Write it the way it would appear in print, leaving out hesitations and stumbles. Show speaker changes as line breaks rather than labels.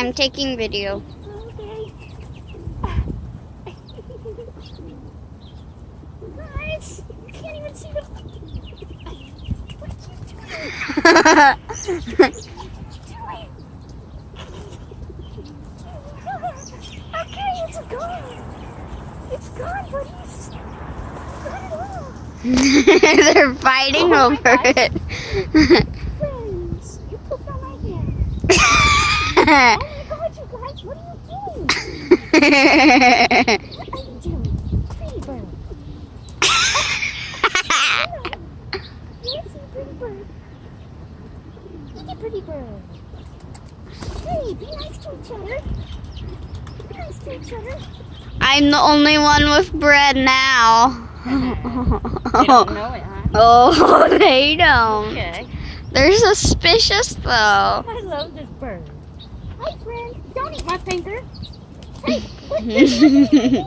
I'm taking video.
Okay. Guys, you can't even see the... What are you doing? Okay, it's gone. It's gone, buddies. Got it all.
They're fighting over it.
Friends, you pooped on my hand. Oh my God, you guys, what are you doing? What are you doing? Pretty bird. Yes, you pretty bird. Look at pretty bird. Hey, be nice to each other. Be nice to each other.
I'm the only one with bread now.
They don't know it, huh?
Oh, they don't.
Okay.
They're suspicious though.
I love this bird. Hi, friend. Don't eat my finger. Hey, what are you doing?